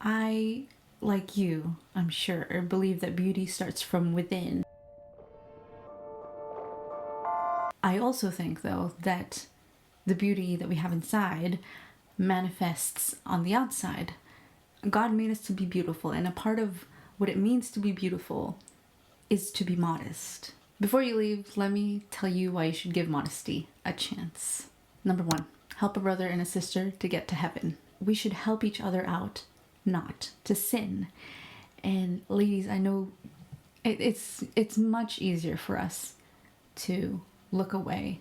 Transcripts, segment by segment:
I, like you, I'm sure, believe that beauty starts from within. I also think, though, that the beauty that we have inside manifests on the outside. God made us to be beautiful, and a part of what it means to be beautiful is to be modest. Before you leave, let me tell you why you should give modesty a chance. Number 1, help a brother and a sister to get to heaven. We should help each other out, not to sin. And ladies, I know it's much easier for us to look away,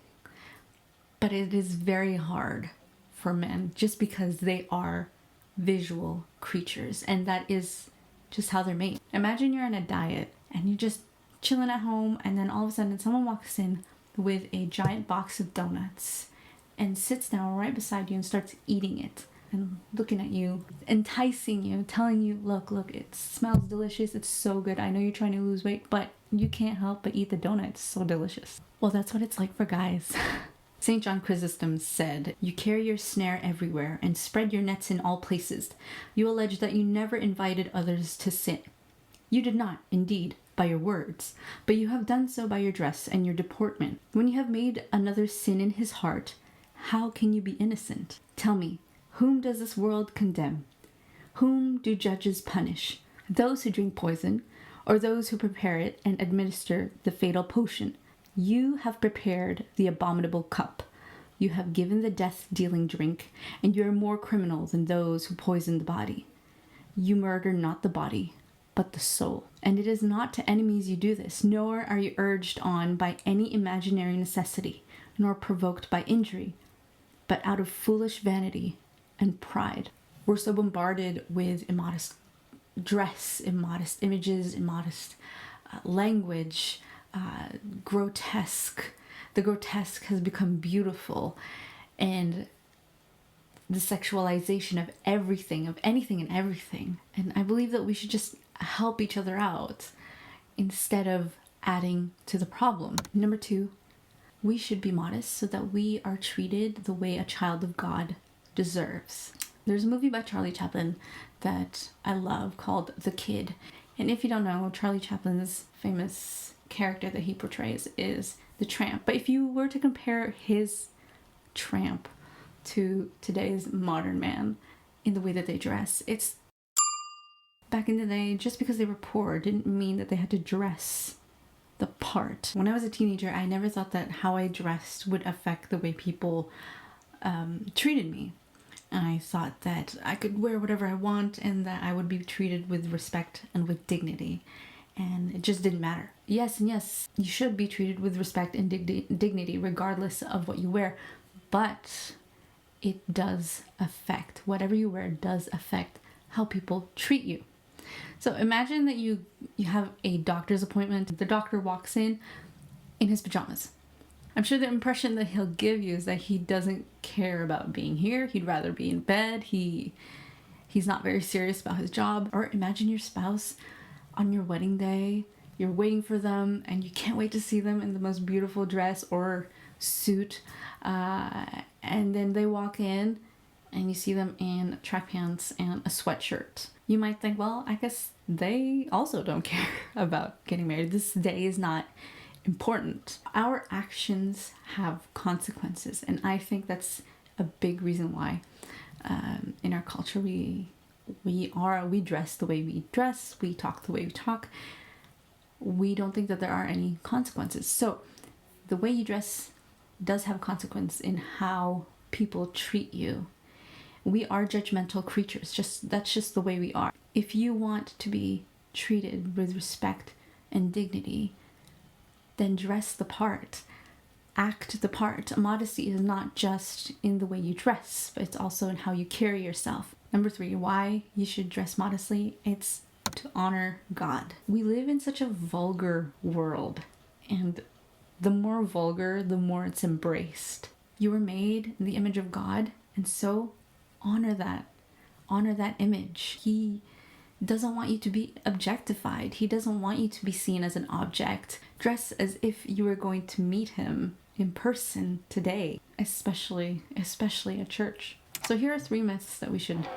but it is very hard for men just because they are visual creatures, and that is just how they're made. Imagine you're on a diet and you're just chilling at home, and then all of a sudden someone walks in with a giant box of donuts and sits down right beside you and starts eating it and looking at you, enticing you, telling you, look, it smells delicious, it's so good, I know you're trying to lose weight, but you can't help but eat the donut, it's so delicious. Well, that's what it's like for guys. St. John Chrysostom said, "You carry your snare everywhere and spread your nets in all places. You allege that you never invited others to sin. You did not, indeed, by your words, but you have done so by your dress and your deportment. When you have made another sin in his heart, how can you be innocent? Tell me, whom does this world condemn? Whom do judges punish? Those who drink poison, or those who prepare it and administer the fatal potion? You have prepared the abominable cup. You have given the death-dealing drink, and you are more criminal than those who poison the body. You murder not the body, but the soul. And it is not to enemies you do this, nor are you urged on by any imaginary necessity, nor provoked by injury, but out of foolish vanity and pride." We're so bombarded with immodest dress, immodest images, immodest language, grotesque. The grotesque has become beautiful, and the sexualization of everything, of anything and everything. And I believe that we should just help each other out instead of adding to the problem. Number 2, we should be modest so that we are treated the way a child of God deserves. There's a movie by Charlie Chaplin that I love called The Kid. And if you don't know, Charlie Chaplin's famous character that he portrays is the tramp. But if you were to compare his tramp to today's modern man in the way that they dress, it's back in the day, just because they were poor didn't mean that they had to dress the part. When I was a teenager, I never thought that how I dressed would affect the way people treated me. I thought that I could wear whatever I want and that I would be treated with respect and with dignity. And it just didn't matter. Yes, you should be treated with respect and dignity regardless of what you wear. But it does affect, whatever you wear does affect how people treat you. So imagine that you have a doctor's appointment. The doctor walks in his pajamas. I'm sure the impression that he'll give you is that he doesn't care about being here. He'd rather be in bed. He's not very serious about his job. Or imagine your spouse on your wedding day. You're waiting for them and you can't wait to see them in the most beautiful dress or suit. And then they walk in and you see them in track pants and a sweatshirt. You might think, well, I guess they also don't care about getting married. This day is not important. Our actions have consequences, and I think that's a big reason why in our culture we dress the way we dress, we talk the way we talk. We don't think that there are any consequences. So the way you dress does have consequence in how people treat you. We are judgmental creatures. That's just the way we are. If you want to be treated with respect and dignity, then dress the part. Act the part. Modesty is not just in the way you dress, but it's also in how you carry yourself. Number 3, why you should dress modestly. It's to honor God. We live in such a vulgar world, and the more vulgar, the more it's embraced. You were made in the image of God, and so honor that. Honor that image. He doesn't want you to be objectified. He doesn't want you to be seen as an object. Dress as if you were going to meet him in person today, especially at church. So here are 3 myths that we should,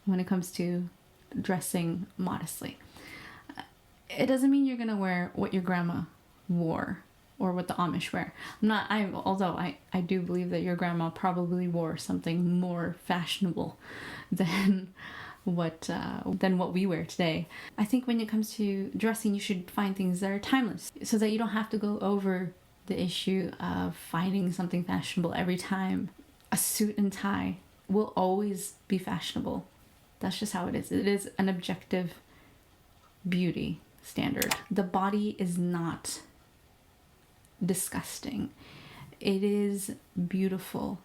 when it comes to dressing modestly. It doesn't mean you're gonna wear what your grandma wore or what the Amish wear. Although I do believe that your grandma probably wore something more fashionable than what we wear today. I think when it comes to dressing, you should find things that are timeless so that you don't have to go over the issue of finding something fashionable every time. A suit and tie will always be fashionable. That's just how it is. It is an objective beauty standard. The body is not disgusting. It is beautiful,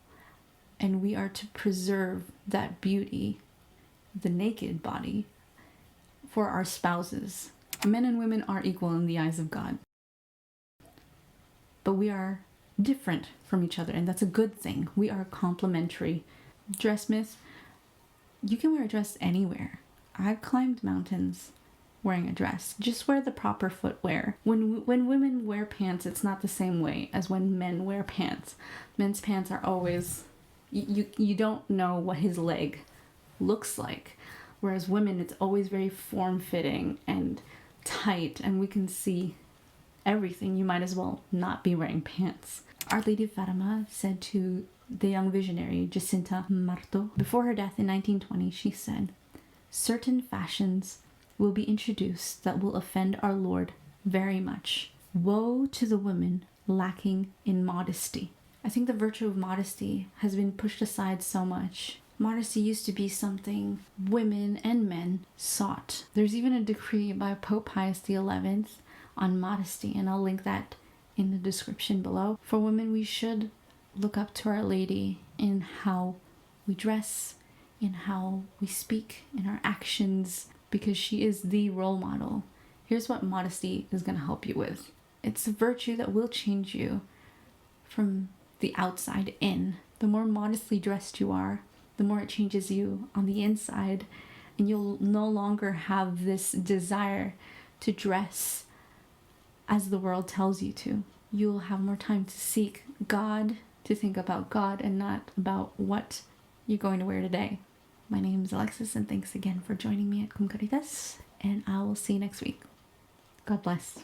and we are to preserve that beauty, the naked body, for our spouses. Men and women are equal in the eyes of God, but we are different from each other, and that's a good thing. We are complementary. Dress myth: you can wear a dress anywhere. I've climbed mountains wearing a dress. Just wear the proper footwear. When women wear pants, it's not the same way as when men wear pants. Men's pants are always, you don't know what his leg looks like, whereas women, it's always very form-fitting and tight, and we can see everything. You might as well not be wearing pants. Our Lady Fatima said to the young visionary Jacinta Marto before her death in 1920, she said, "Certain fashions will be introduced that will offend our Lord very much. Woe to the women lacking in modesty." I think the virtue of modesty has been pushed aside so much. Modesty used to be something women and men sought. There's even a decree by Pope Pius XI on modesty, and I'll link that in the description below. For women, we should look up to Our Lady in how we dress, in how we speak, in our actions, because she is the role model. Here's what modesty is going to help you with. It's a virtue that will change you from the outside in. The more modestly dressed you are, the more it changes you on the inside, and you'll no longer have this desire to dress as the world tells you to. You'll have more time to seek God, to think about God, and not about what you're going to wear today. My name is Alexis, and thanks again for joining me at Cum Caritas, and I will see you next week. God bless.